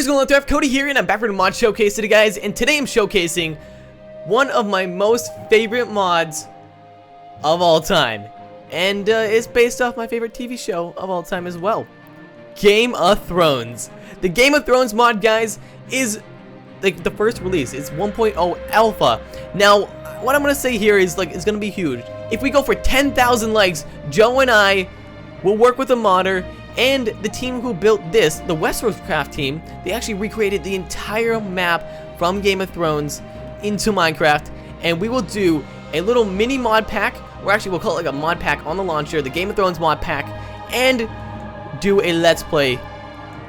What is going on, Thrift? Cody here, and I'm back for the mod showcase today, guys. And today I'm showcasing one of my most favorite mods of all time, and it's based off my favorite TV show of all time as well, Game of Thrones. The Game of Thrones mod, guys, is like the first release. It's 1.0 alpha. Now, what I'm gonna say here is like it's gonna be huge. If we go for 10,000 likes, Joe and I will work with a modder. And the team who built this, the Westeros Craft team, they actually recreated the entire map from Game of Thrones into Minecraft. And we will do a little mini mod pack, or actually we'll call it like a mod pack on the launcher, the Game of Thrones mod pack, and do a Let's Play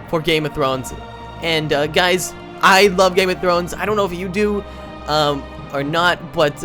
for Game of Thrones. And guys, I love Game of Thrones. I don't know if you do or not, but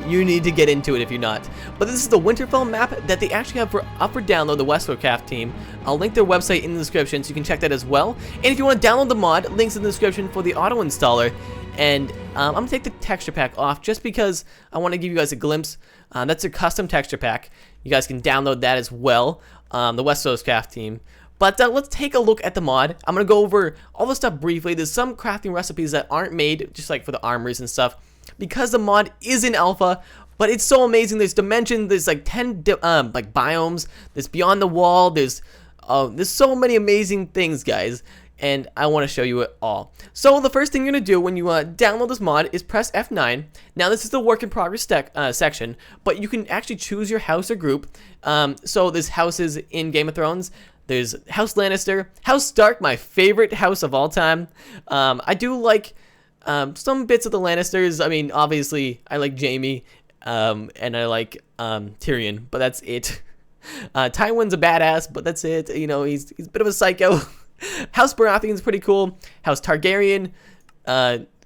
you need to get into it if you're not. But this is the Winterfell map that they actually have up for download, the Westeros Craft team. I'll link their website in the description so you can check that as well. And if you want to download the mod, links in the description for the auto installer. And I'm going to take the texture pack off just because I want to give you guys a glimpse. That's a custom texture pack. You guys can download that as well, the Westeros Craft team. But let's take a look at the mod. I'm going to go over all the stuff briefly. There's some crafting recipes that aren't made, just like for the armors and stuff, because the mod is in alpha. But it's so amazing. There's dimensions. There's like 10 like biomes. There's beyond the wall. There's so many amazing things, guys, and I want to show you it all. So the first thing you're gonna do when you download this mod is press F9. Now this is the work in progress section, but you can actually choose your house or group. So there's houses in Game of Thrones. There's House Lannister, House Stark, my favorite house of all time. I do like some bits of the Lannisters. I mean, obviously I like Jaime. And I like Tyrion, but that's it. Tywin's a badass, but that's it. You know, he's a bit of a psycho. House Baratheon's pretty cool. House Targaryen.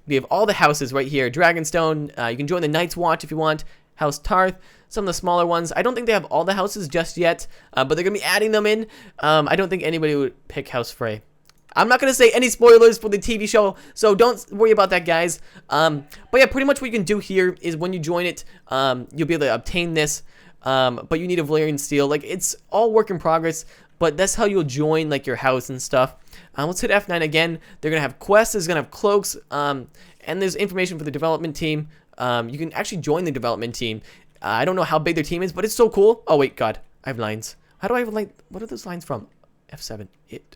We have all the houses right here. Dragonstone. You can join the Night's Watch if you want. House Tarth. Some of the smaller ones. I don't think they have all the houses just yet, but they're gonna be adding them in. I don't think anybody would pick House Frey. I'm not going to say any spoilers for the TV show, so don't worry about that, guys. But yeah, pretty much what you can do here is when you join it, you'll be able to obtain this, but you need a Valyrian steel. Like, it's all work in progress, but that's how you'll join, like, your house and stuff. Let's hit F9 again. They're going to have quests, there's going to have cloaks, and there's information for the development team. You can actually join the development team. I don't know how big their team is, but it's so cool. Oh, wait, God, I have lines. How do I have line? What are those lines from? F7.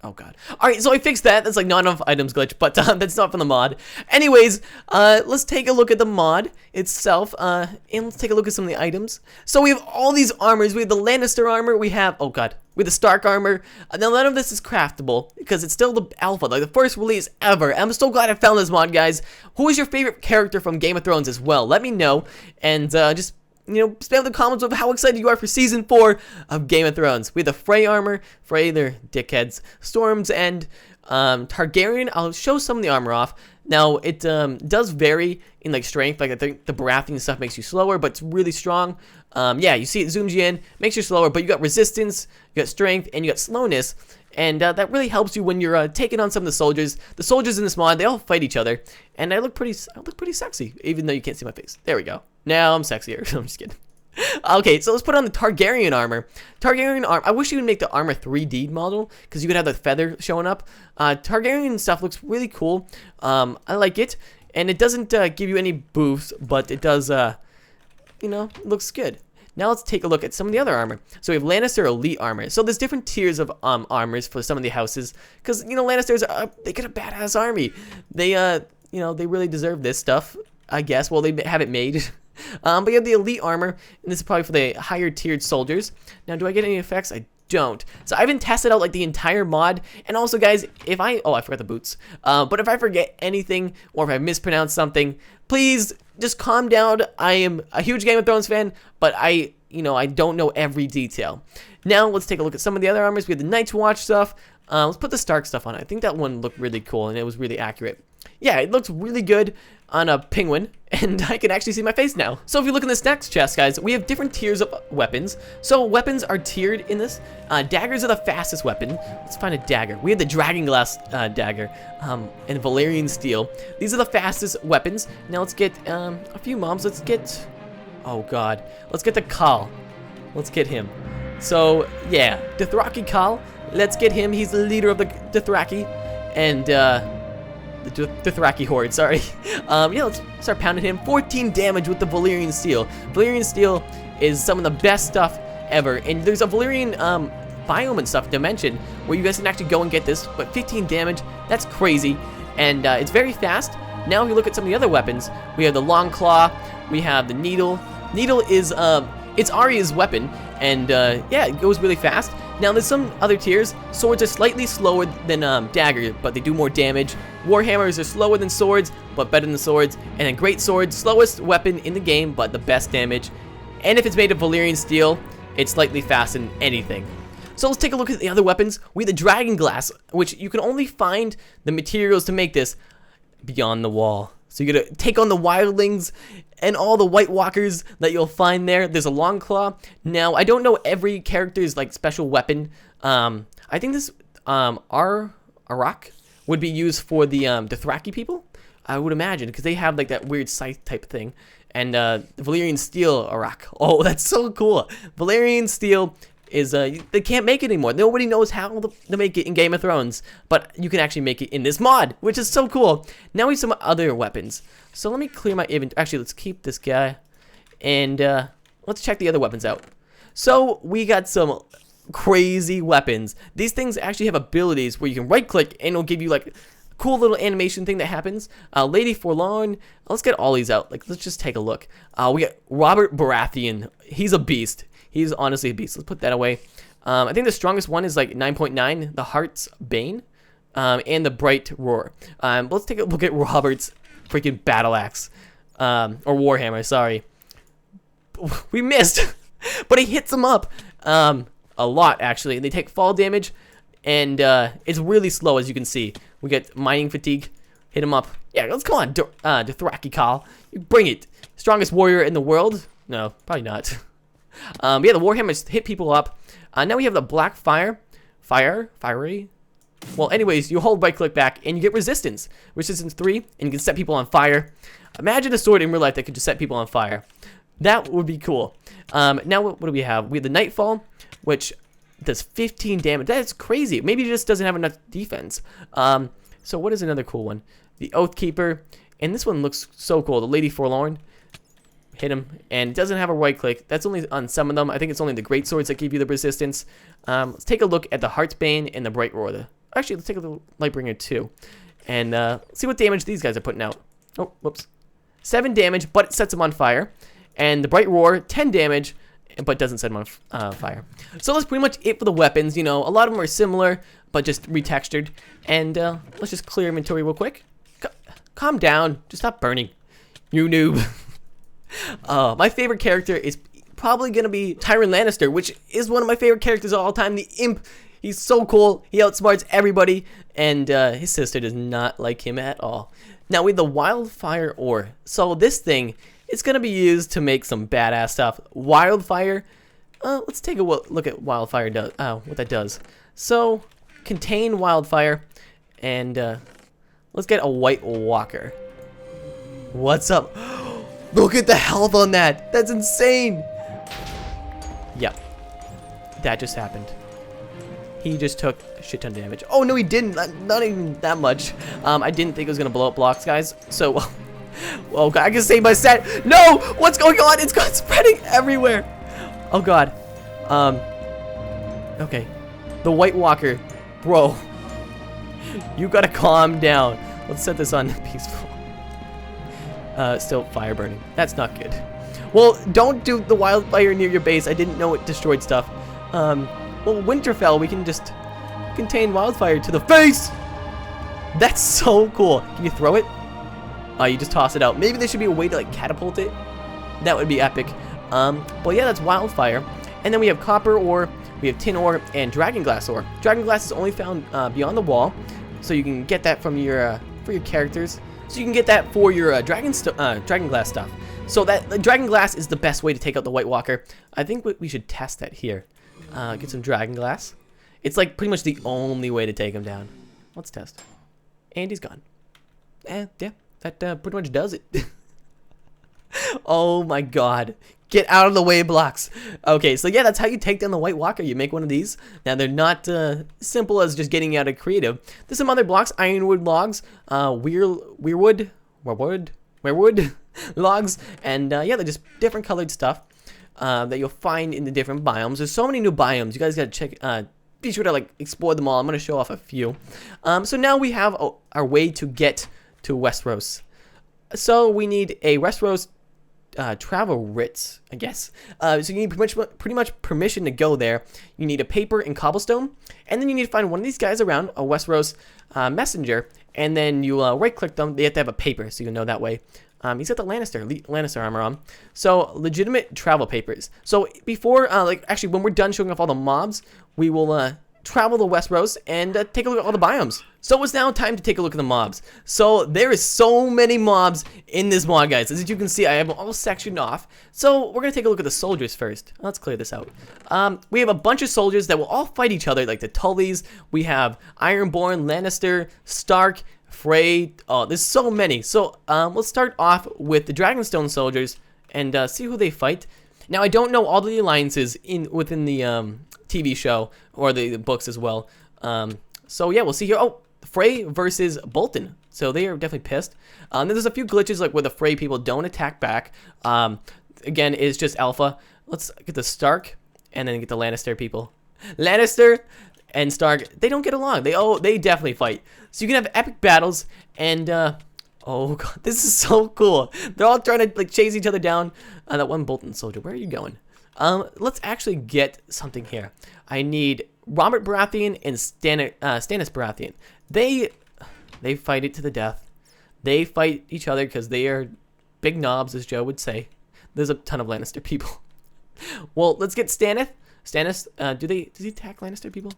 Oh god. Alright, so I fixed that. That's like not enough items glitch, but that's not from the mod. Anyways, let's take a look at the mod itself, and let's take a look at some of the items. So we have all these armors. We have the Lannister armor. We have, oh god, we have the Stark armor. Now none of this is craftable because it's still the alpha, like the first release ever. And I'm so glad I found this mod, guys. Who is your favorite character from Game of Thrones as well? Let me know, and just, you know, spam the comments of how excited you are for Season 4 of Game of Thrones. We have the Frey armor. Frey, they're dickheads. Storm's End. Targaryen, I'll show some of the armor off. Now, it does vary in, like, strength. Like, I think the Baratheon stuff makes you slower, but it's really strong. Yeah, you see it zooms you in, makes you slower, but you got resistance, you got strength, and you got slowness. And that really helps you when you're taking on some of the soldiers. The soldiers in this mod, they all fight each other. And I look pretty sexy, even though you can't see my face. There we go. Now I'm sexier. I'm just kidding. Okay, so let's put on the Targaryen armor. Targaryen armor. I wish you would make the armor 3D model, because you could have the feather showing up. Targaryen stuff looks really cool. I like it. And it doesn't give you any boosts, but it does, you know, looks good. Now let's take a look at some of the other armor. So we have Lannister Elite armor. So there's different tiers of armors for some of the houses, because, you know, Lannisters, they get a badass army. They, you know, they really deserve this stuff, I guess. Well, they have it made. But you have the Elite armor, and this is probably for the higher tiered soldiers. Now, do I get any effects? I don't. So I haven't tested out like the entire mod. And also, guys, if I forgot the boots. But if I forget anything or if I mispronounce something, please just calm down. I am a huge Game of Thrones fan, but I don't know every detail. Now let's take a look at some of the other armors. We have the Night's Watch stuff. Let's put the Stark stuff on it. I think that one looked really cool and it was really accurate. Yeah, it looks really good on a penguin, and I can actually see my face now. So if you look in this next chest, guys, we have different tiers of weapons. So weapons are tiered in this. Daggers are the fastest weapon. Let's find a dagger. We have the Dragonglass dagger and Valyrian steel. These are the fastest weapons. Now let's get a few mobs. Let's get, oh god, let's get the Khal. Let's get him. So yeah, Dothraki Khal. Let's get him. He's the leader of the Dothraki. and the Dothraki horde, sorry. Yeah, let's start pounding him. 14 damage with the Valyrian Steel. Valyrian Steel is some of the best stuff ever, and there's a Valyrian biome and stuff, dimension, where you guys can actually go and get this, but 15 damage, that's crazy, and it's very fast. Now if you look at some of the other weapons, we have the Long Claw, we have the Needle. Needle is, it's Arya's weapon, and yeah, it goes really fast. Now there's some other tiers. Swords are slightly slower than dagger, but they do more damage. Warhammers are slower than swords, but better than swords. And a great sword, slowest weapon in the game, but the best damage. And if it's made of Valyrian steel, it's slightly faster than anything. So let's take a look at the other weapons. We have the Dragon Glass, which you can only find the materials to make this beyond the wall. So you're gonna take on the wildlings and all the White Walkers that you'll find there. There's a Long Claw. Now, I don't know every character's like special weapon. I think this Arak would be used for the Dothraki people, I would imagine, because they have like that weird scythe type thing. And the Valyrian Steel Arak. Oh, that's so cool. Valyrian Steel is they can't make it anymore. Nobody knows how to make it in Game of Thrones, but you can actually make it in this mod, which is so cool. Now we have some other weapons. So let me clear my inventory. Actually, let's keep this guy, and let's check the other weapons out. So we got some crazy weapons. These things actually have abilities where you can right click and it'll give you like a cool little animation thing that happens. Lady Forlorn. Let's get all these out. Like, let's just take a look. We got Robert Baratheon. He's a beast. He's honestly a beast. Let's put that away. I think the strongest one is like 9.9, the Heart's Bane, and the Bright Roar. Let's take a look at Robert's freaking battle axe, or Warhammer, sorry. We missed, but he hits them up a lot, actually. And they take fall damage, and it's really slow, as you can see. We get Mining Fatigue, hit him up. Yeah, let's go on, Dothraki Khal. You bring it. Strongest warrior in the world? No, probably not. Yeah, the Warhammers hit people up. Now we have the Black Fiery. Well, anyways, you hold right click back and you get resistance. Resistance 3, and you can set people on fire. Imagine a sword in real life that could just set people on fire. That would be cool. Now what do we have? We have the Nightfall, which does 15 damage. That's crazy. Maybe it just doesn't have enough defense. So what is another cool one? The Oathkeeper, and this one looks so cool. The Lady Forlorn. Hit him, and it doesn't have a right click. That's only on some of them. I think it's only the great swords that give you the resistance. Let's take a look at the Heart's Bane and the Bright Roar. Actually, let's take a look at Lightbringer 2, and see what damage these guys are putting out. Oh, whoops. 7 damage, but it sets them on fire. And the Bright Roar, 10 damage, but doesn't set them on fire. So that's pretty much it for the weapons. You know, a lot of them are similar, but just retextured. And let's just clear inventory real quick. Calm down. Just stop burning. You noob. My favorite character is probably going to be Tyrion Lannister, which is one of my favorite characters of all time. The Imp. He's so cool. He outsmarts everybody, and his sister does not like him at all. Now we have the Wildfire Ore. So this thing is going to be used to make some badass stuff. Wildfire. Let's take a look at Wildfire does. What that does. So contain Wildfire, and let's get a White Walker. What's up? Look at the health on that. That's insane. Yep. That just happened. He just took a shit ton of damage. Oh, no, he didn't. Not even that much. I didn't think it was going to blow up blocks, guys. So, oh, God, I can save my set. No! What's going on? It's spreading everywhere. Oh, God. Okay. The White Walker. Bro. You got to calm down. Let's set this on peaceful. Still fire burning. That's not good. Well, don't do the wildfire near your base. I didn't know it destroyed stuff. Well, Winterfell, we can just contain wildfire to the face. That's so cool. Can you throw it? Oh, you just toss it out. Maybe there should be a way to like catapult it. That would be epic. But yeah, that's wildfire. And then we have copper ore, we have tin ore, and dragon glass ore. Dragon glass is only found beyond the wall, so you can get that from your for your characters. So you can get that for your dragon glass stuff. So that dragon glass is the best way to take out the White Walker. I think we should test that here. Get some dragon glass. It's like pretty much the only way to take him down. Let's test. And he's gone. Yeah, that pretty much does it. Oh my god. Get out of the way, blocks. Okay, so yeah, that's how you take down the White Walker. You make one of these. Now, they're not simple as just getting out of creative. There's some other blocks, ironwood logs, weirwood logs, and yeah, they're just different colored stuff that you'll find in the different biomes. There's so many new biomes. You guys gotta check, be sure to like explore them all. I'm gonna show off a few. So now we have our way to get to Westeros. So we need a Westeros travel writs, I guess. So you need pretty much permission to go there. You need a paper and cobblestone, and then you need to find one of these guys around, a Westeros messenger, and then you right click them. They have to have a paper, so you know that way. He's got the Lannister armor on. So legitimate travel papers. So before, like actually when we're done showing off all the mobs, we will travel to Westeros and take a look at all the biomes. So it's now time to take a look at the mobs. So there is so many mobs in this mod, guys. As you can see, I have them all sectioned off. So we're gonna take a look at the soldiers first. Let's clear this out. We have a bunch of soldiers that will all fight each other, like the Tullys. We have Ironborn, Lannister, Stark, Frey. Oh, there's so many. So let's start off with the Dragonstone soldiers and see who they fight. Now I don't know all the alliances within the TV show or the books as well. So yeah, we'll see here. Oh, Frey versus Bolton. So they are definitely pissed. There's a few glitches like where the Frey people don't attack back. Again, it's just alpha. Let's get the Stark and then get the Lannister people. Lannister and Stark, they don't get along. They definitely fight. So you can have epic battles and oh god, this is so cool. They're all trying to like chase each other down. That one Bolton soldier, where are you going? Let's actually get something here. I need Robert Baratheon and Stannis Baratheon. They fight it to the death. They fight each other because they are big knobs, as Joe would say. There's a ton of Lannister people. Well, let's get Stannis. Stannis, does he attack Lannister people?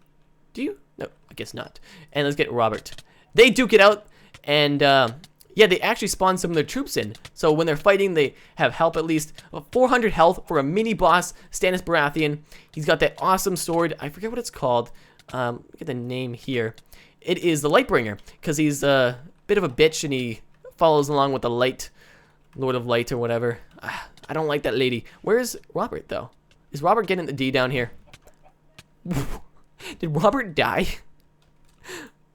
Do you? No, I guess not. And let's get Robert. They duke it out, and yeah, they actually spawn some of their troops in. So when they're fighting, they have help at least 400 health for a mini boss, Stannis Baratheon. He's got that awesome sword. I forget what it's called. Look at the name here. It is the Lightbringer, because he's a bit of a bitch and he follows along with the Light, Lord of Light or whatever. I don't like that lady. Where's Robert though? Is Robert getting the D down here? Did Robert die?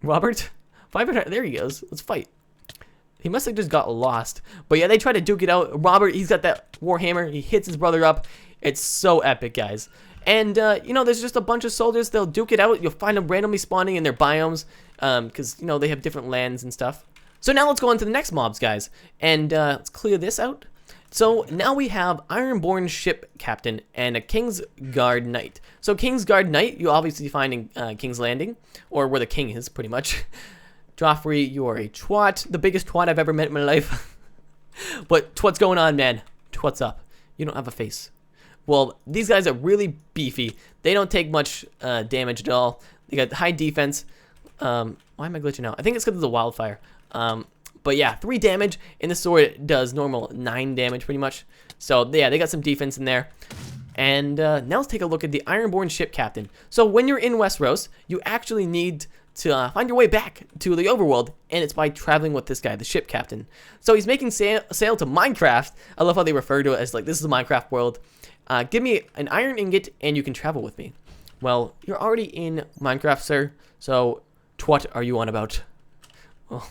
Robert? 500. There he goes. Let's fight. He must have just got lost. But yeah, they try to duke it out. Robert, he's got that Warhammer. He hits his brother up. It's so epic, guys. And, you know, there's just a bunch of soldiers. They'll duke it out. You'll find them randomly spawning in their biomes. Because, you know, they have different lands and stuff. So now let's go on to the next mobs, guys. And let's clear this out. So now we have Ironborn Ship Captain and a Kingsguard Knight. So Kingsguard Knight, you obviously find in King's Landing. Or where the king is, pretty much. Joffrey, you are a twat. The biggest twat I've ever met in my life. But what's going on, man? What's up? You don't have a face. Well, these guys are really beefy. They don't take much damage at all. They got high defense. Why am I glitching out? I think it's because of the wildfire. But yeah, 3 damage. And the sword does normal 9 damage pretty much. So yeah, they got some defense in there. And now let's take a look at the Ironborn Ship Captain. So when you're in Westeros, you actually need to find your way back to the overworld, and it's by traveling with this guy, the ship captain. So he's making sail to Minecraft. I love how they refer to it as like, this is the Minecraft world. Give me an iron ingot and you can travel with me. Well, you're already in Minecraft, sir, so what are you on about? Oh,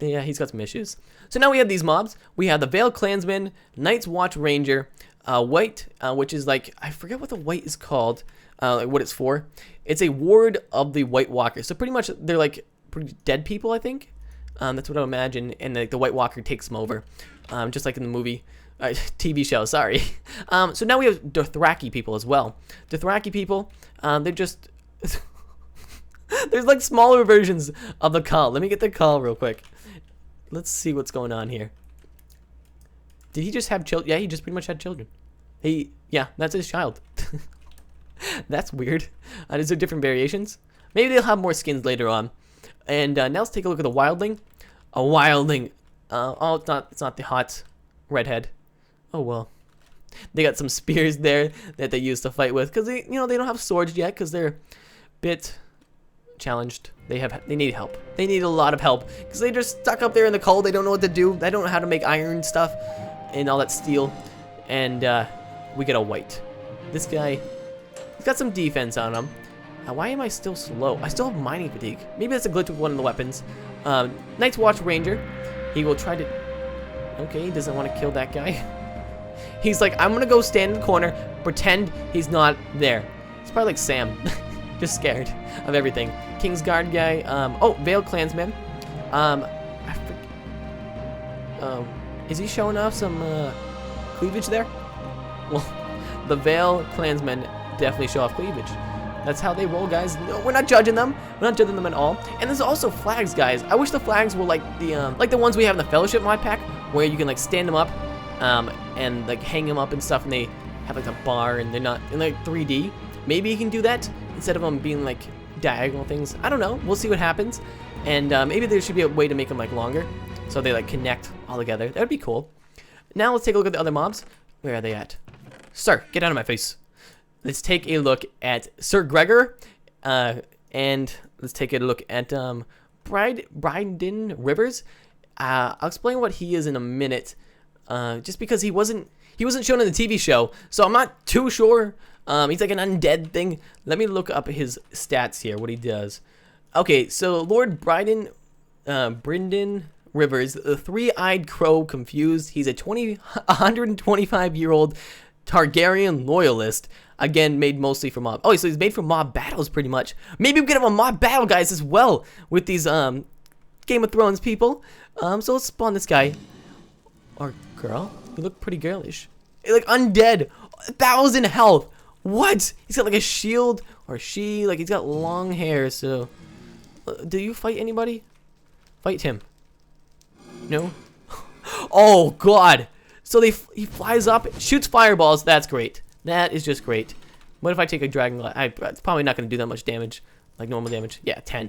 yeah, he's got some issues. So now we have these mobs. We have the Veiled Clansman, Night's Watch Ranger, White, which is like, I forget what the white is called, what it's for. It's a ward of the White Walker. So pretty much they're like pretty dead people, I think. That's what I imagine. And the White Walker takes them over, just like in the movie, TV show. Sorry. So now we have Dothraki people as well. Dothraki people, they're just there's like smaller versions of the Khal. Let me get the Khal real quick. Let's see what's going on here. Did he just have children? Yeah, he just pretty much had children. Yeah, that's his child. That's weird. Is there different variations? Maybe they'll have more skins later on. And now let's take a look at the Wildling. A Wildling. Oh, it's not the hot redhead. Oh well. They got some spears there that they use to fight with, because they don't have swords yet, because they're a bit challenged. They need help. They need a lot of help because they're just stuck up there in the cold. They don't know what to do. They don't know how to make iron stuff. and all that steel, and we get a white. This guy, he's got some defense on him. Why am I still slow? I still have mining fatigue. Maybe that's a glitch with one of the weapons. Night's Watch Ranger. He will try to... Okay, he doesn't want to kill that guy. He's like, I'm going to go stand in the corner, pretend he's not there. It's probably like Sam. Just scared of everything. King's Guard guy. Oh, Veil Clansman. Is he showing off some cleavage there? Well, the Veil Clansmen definitely show off cleavage. That's how they roll, guys. No, we're not judging them. We're not judging them at all. And there's also flags, guys. I wish the flags were like the ones we have in the Fellowship mod pack, where you can like stand them up, and like hang them up and stuff, and they have like a bar, and they're not in like 3D. Maybe you can do that instead of them being like diagonal things. I don't know. We'll see what happens. And maybe there should be a way to make them like longer, so they like connect all together. That would be cool. Now let's take a look at the other mobs. Where are they at? Sir, get out of my face. Let's take a look at Sir Gregor, and let's take a look at Bryden Rivers. I'll explain what he is in a minute, just because he wasn't shown in the TV show, so I'm not too sure. He's like an undead thing. Let me look up his stats here, what he does. Okay, so Lord Bryden Rivers, the three-eyed crow confused. He's a 125-year-old Targaryen loyalist. Again, made mostly for mob. Oh, so he's made for mob battles, pretty much. Maybe we could have a mob battle, guys, as well, with these Game of Thrones people. So let's spawn this guy. Or girl. You look pretty girlish. Like undead. 1,000 health. What? He's got like a shield. Or she. Like he's got long hair, so... do you fight anybody? Fight him. No? Oh, God. So he flies up, shoots fireballs. That's great. That is just great. What if I take a dragon? It's probably not going to do that much damage, like normal damage. Yeah, 10.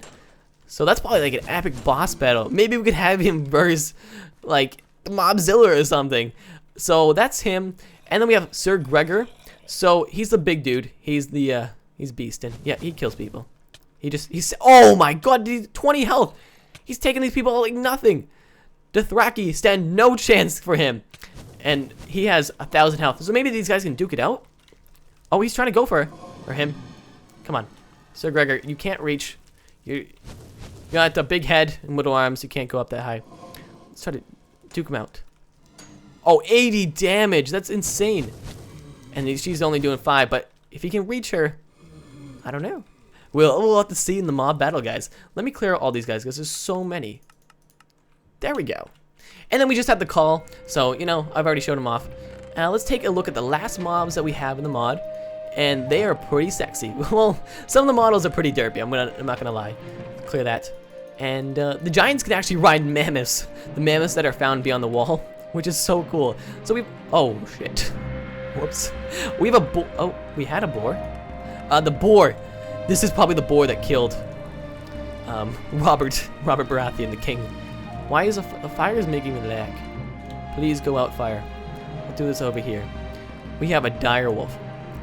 So that's probably like an epic boss battle. Maybe we could have him versus like Mobzilla or something. So that's him. And then we have Sir Gregor. So he's the big dude. He's the he's beastin'. Yeah, he kills people. He's oh my God, 20 health. He's taking these people like nothing. Dothraki stand no chance for him. And he has 1,000 health. So maybe these guys can duke it out. Oh, he's trying to go for him. Come on. Sir Gregor, you can't reach. You got a big head and little arms. You can't go up that high. Let's try to duke him out. Oh, 80 damage. That's insane. And she's only doing 5. But if he can reach her, I don't know. We'll have to see in the mob battle, guys. Let me clear out all these guys because there's so many. There we go. And then we just have the call. So, you know, I've already showed them off. Let's take a look at the last mobs that we have in the mod. And they are pretty sexy. Well, some of the models are pretty derpy. I'm not gonna lie. Clear that. And the giants can actually ride mammoths. The mammoths that are found beyond the wall, which is so cool. So we... oh, shit. Whoops. We have a boar. Oh, we had a boar. The boar. This is probably the boar that killed Robert Baratheon, the king. Why is the fire is making me lag? Please go out, fire. I'll do this over here. We have a direwolf.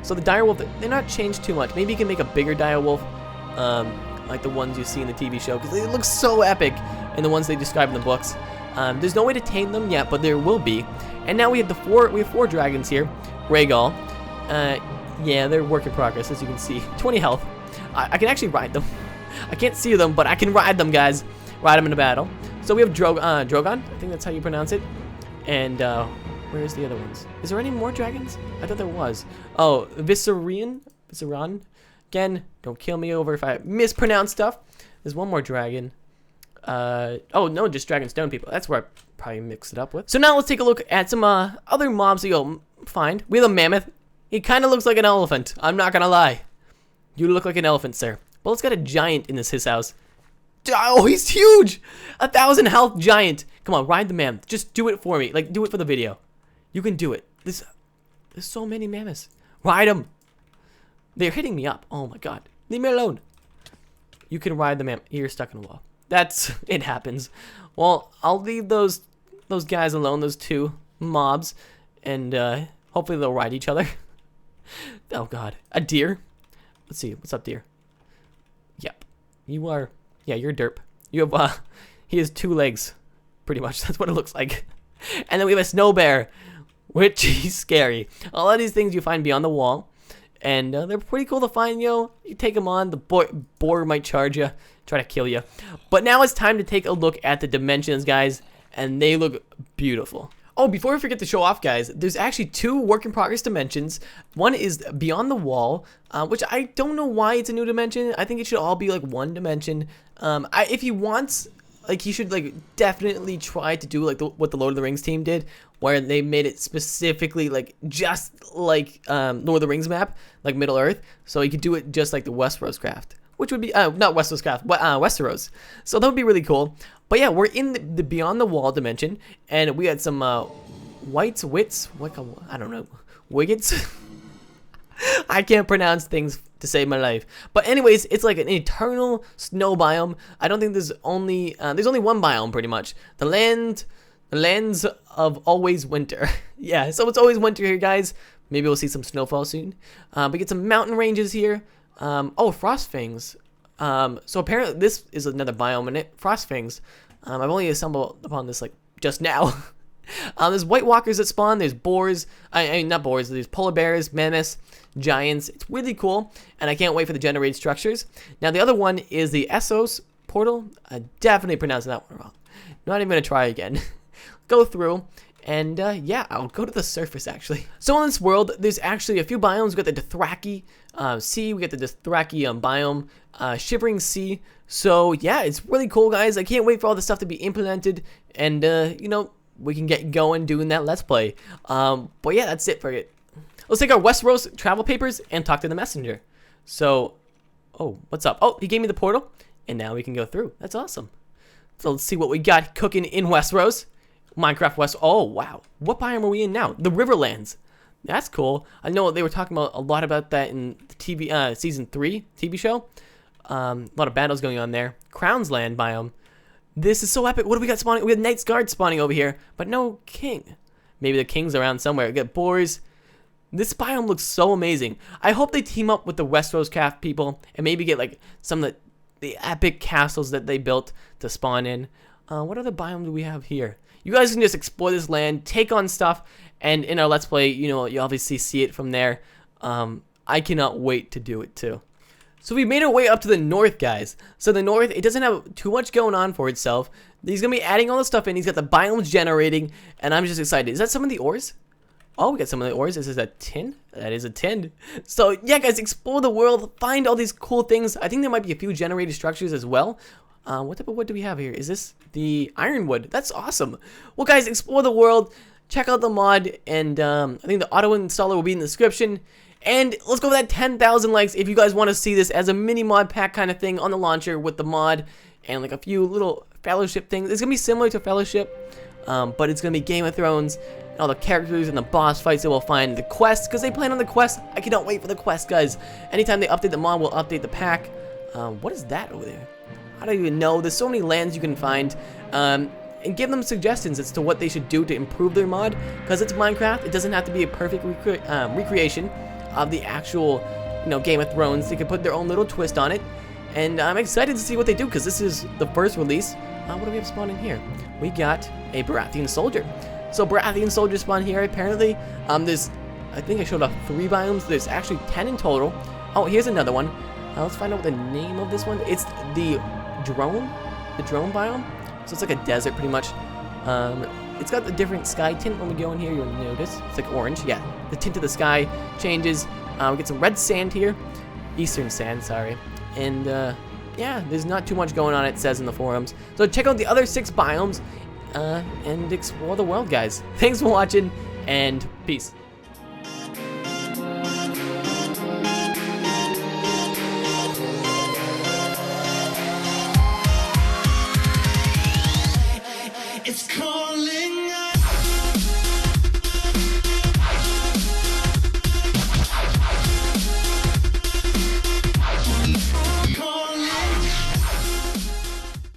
So the direwolf, they're not changed too much. Maybe you can make a bigger direwolf, like the ones you see in the TV show, because they look so epic, and the ones they describe in the books. There's no way to tame them yet, but there will be. And now we have four dragons here. Rhaegal. Yeah, they're work in progress, as you can see. 20 health. I can actually ride them. I can't see them, but I can ride them, guys. Ride them in a battle. So we have Drogon. I think that's how you pronounce it. And where's the other ones? Is there any more dragons? I thought there was. Oh, Viserion. Again, don't kill me over if I mispronounce stuff. There's one more dragon. Oh no, just Dragonstone people. That's where I probably mixed it up with. So now let's take a look at some other mobs that you'll find. We have a mammoth. He kind of looks like an elephant. I'm not gonna lie. You look like an elephant, sir. Well, it's got a giant in his house. Oh, he's huge! 1,000 health giant. Come on, ride the mammoth. Just do it for me. Like, do it for the video. You can do it. There's so many mammoths. Ride them. They're hitting me up. Oh my God. Leave me alone. You can ride the mammoth. You're stuck in a wall. It happens. Well, I'll leave those guys alone, those two mobs, and hopefully they'll ride each other. Oh God. A deer. Let's see. What's up, deer? Yep. You are... yeah, you're derp. You have, he has 2 legs, pretty much. That's what it looks like. And then we have a snow bear. which is scary. A lot of these things you find beyond the wall, and they're pretty cool to find, You take them on, the boar might charge you, try to kill you. But now it's time to take a look at the dimensions, guys, and they look beautiful. Oh, before I forget to show off, guys, there's actually 2 work-in-progress dimensions. One is Beyond the Wall, which I don't know why it's a new dimension. I think it should all be, like, one dimension. If he wants, like, he should, like, definitely try to do, like, what the Lord of the Rings team did, where they made it specifically, like, just like Lord of the Rings map, like Middle-earth, so he could do it just like the Westeros craft. Which would be, not Westeros craft, Westeros. So that would be really cool. But yeah, we're in the Beyond the Wall dimension, and we had some I don't know, Wiggets? I can't pronounce things to save my life. But anyways, it's like an eternal snow biome. I don't think there's only one biome pretty much. The lands of always winter. Yeah, so it's always winter here, guys. Maybe we'll see some snowfall soon. We get some mountain ranges here. Oh, Frostfangs. So apparently this is another biome in it. Frostfangs. I've only stumbled upon this like just now. There's White Walkers that spawn. There's boars. I mean, not boars. There's polar bears, mammoths, giants. It's really cool, and I can't wait for the generated structures. Now the other one is the Essos portal. I definitely pronounced that one wrong. Not even gonna try again. Go through. And yeah, I'll go to the surface actually. So in this world, there's actually a few biomes. We got the Dothraki Sea, we got the Dothraki biome, Shivering Sea. So yeah, it's really cool, guys. I can't wait for all the stuff to be implemented, and we can get going doing that Let's Play. But yeah, that's it for it. Let's take our Westeros travel papers and talk to the messenger. So, oh, what's up? Oh, he gave me the portal, and now we can go through. That's awesome. So let's see what we got cooking in Westeros. Minecraft West. Oh, wow. What biome are we in now? The Riverlands. That's cool. I know they were talking about a lot about that in the TV, season 3 TV show. A lot of battles going on there. Crown's Land biome. This is so epic. What do we got spawning? We have Knight's Guard spawning over here, but no king. Maybe the king's around somewhere. We got boars. This biome looks so amazing. I hope they team up with the Westeros craft people and maybe get like some of the epic castles that they built to spawn in. What other biome do we have here? You guys can just explore this land, take on stuff, and in our Let's Play, you obviously see it from there. I cannot wait to do it too. So we made our way up to the north, guys. So the north, it doesn't have too much going on for itself. He's going to be adding all the stuff in. He's got the biomes generating, and I'm just excited. Is that some of the ores? Oh, we got some of the ores. This is a tin. That is a tin. So yeah, guys, explore the world. Find all these cool things. I think there might be a few generated structures as well. What type of wood do we have here? Is this the ironwood? That's awesome. Well, guys, explore the world. Check out the mod, and I think the auto installer will be in the description. And let's go for that 10,000 likes if you guys want to see this as a mini mod pack kind of thing on the launcher with the mod and like a few little Fellowship things. It's going to be similar to Fellowship, but it's going to be Game of Thrones, and all the characters and the boss fights that we'll find, the quests, because they plan on the quest. I cannot wait for the quest, guys. Anytime they update the mod, we'll update the pack. What is that over there? I don't even know. There's so many lands you can find. And give them suggestions as to what they should do to improve their mod, because it's Minecraft. It doesn't have to be a perfect recreation of the actual, Game of Thrones. They can put their own little twist on it, and I'm excited to see what they do, because this is the first release. What do we have spawned in here? We got a Baratheon soldier. So Baratheon soldiers spawn here. Apparently, there's, I think I showed off 3 biomes. There's actually 10 in total. Oh, here's another one. Let's find out what the name of this one. It's the drone biome. So it's like a desert pretty much. It's got the different sky tint. When we go in here, you'll notice it's like orange. Yeah, the tint of the sky changes. We get some red sand here, eastern sand, sorry. And yeah, there's not too much going on, it says in the forums. So check out the other 6 biomes and explore the world, guys. Thanks for watching, and peace.